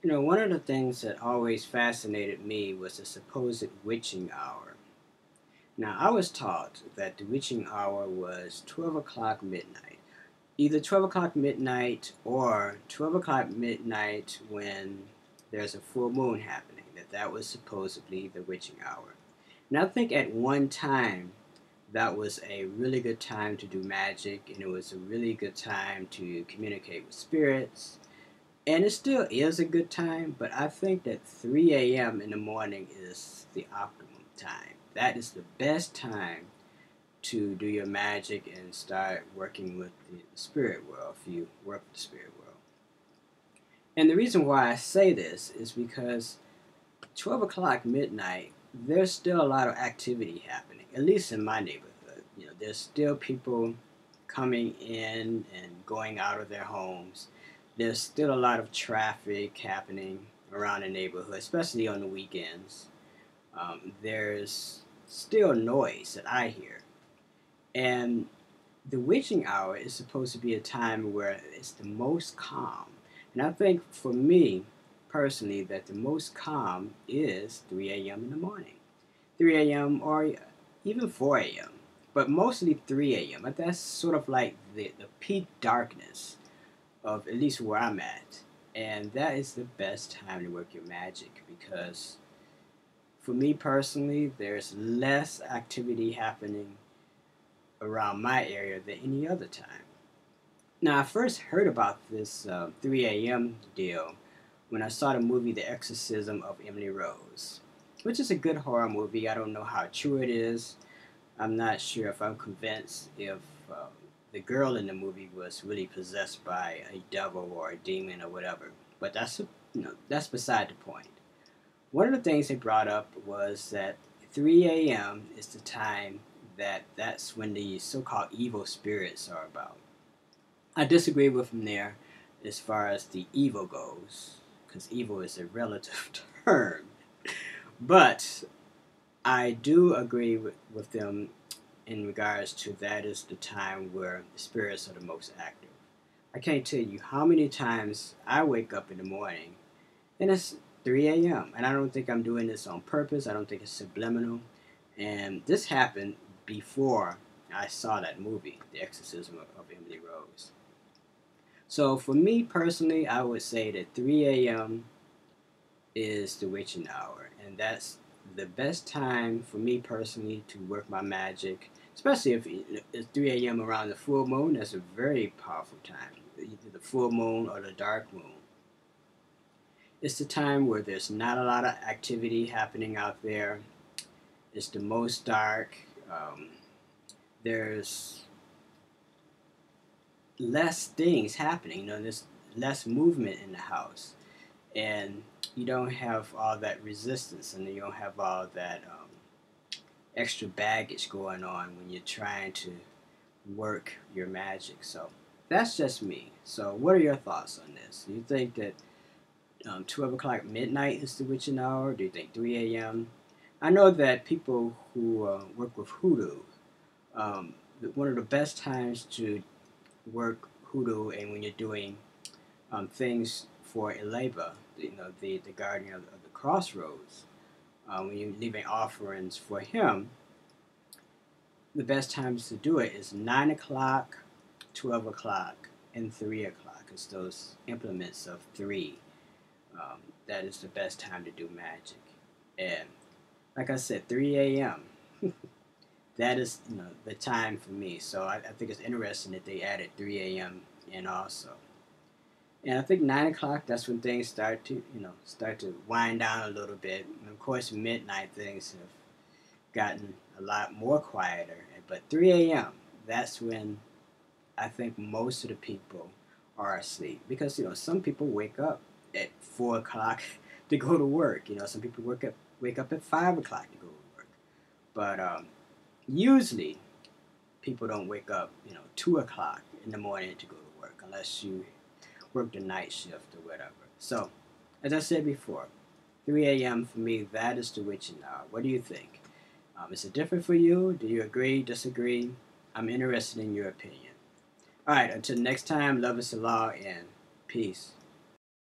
You know, one of the things that always fascinated me was the supposed witching hour. Now, I was taught that the witching hour was 12 o'clock midnight. Either 12 o'clock midnight or 12 o'clock midnight when there's a full moon happening, that was supposedly the witching hour. And I think at one time that was a really good time to do magic, and it was a really good time to communicate with spirits, and it still is a good time, but I think that 3 a.m. in the morning is the optimum time. That is the best time to do your magic and start working with the spirit world if you work with the spirit world. And the reason why I say this is because 12 o'clock midnight, there's still a lot of activity happening, at least in my neighborhood. You know, there's still people coming in and going out of their homes. There's still a lot of traffic happening around the neighborhood, especially on the weekends. There's still noise that I hear. And the witching hour is supposed to be a time where it's the most calm. And I think for me personally, that the most calm is 3 a.m. in the morning. 3 a.m. or even 4 a.m., but mostly 3 a.m. But that's sort of like the peak darkness of at least where I'm at. And that is the best time to work your magic because for me personally, there's less activity happening around my area than any other time. Now, I first heard about this 3 a.m. deal when I saw the movie The Exorcism of Emily Rose, which is a good horror movie. I don't know how true it is. I'm not sure if I'm convinced if the girl in the movie was really possessed by a devil or a demon or whatever. But that's beside the point. One of the things they brought up was that 3 a.m. is the time that's when the so-called evil spirits are about. I disagree with them there as far as the evil goes, because evil is a relative term. But I do agree with them in regards to that is the time where the spirits are the most active. I can't tell you how many times I wake up in the morning and it's 3 a.m. And I don't think I'm doing this on purpose. I don't think it's subliminal. And this happened before I saw that movie, The Exorcism of Emily Rose. So for me personally, I would say that 3 a.m. is the witching hour, and that's the best time for me personally to work my magic. Especially if it's 3 a.m. around the full moon, that's a very powerful time. Either the full moon or the dark moon. It's the time where there's not a lot of activity happening out there. It's the most dark. Um, there's less things happening. You know, there's less movement in the house, and you don't have all that resistance, and you don't have all that extra baggage going on when you're trying to work your magic. So that's just me. So what are your thoughts on this? Do you think that 12 o'clock midnight is the witching hour? Do you think 3 a.m.? I know that people who work with hoodoo, um, one of the best times to work hoodoo and when you're doing things for Eleba, the guardian of the crossroads, when you're leaving offerings for him, the best times to do it is 9 o'clock, 12 o'clock, and 3 o'clock. It's those implements of 3. That is the best time to do magic. And like I said, 3 a.m. that is the time for me. So I think it's interesting that they added 3 a.m. in also. And I think 9 o'clock, that's when things start to wind down a little bit. And of course, midnight things have gotten a lot more quieter. But 3 a.m., that's when I think most of the people are asleep because some people wake up at 4 o'clock to go to work. Some people wake up at 5 o'clock to go to work. But usually, people don't wake up 2 o'clock in the morning to go to work unless you work the night shift or whatever. So, as I said before, 3 a.m. for me, that is the witching hour. What do you think? Is it different for you? Do you agree, disagree? I'm interested in your opinion. All right, until next time, love is the law and peace.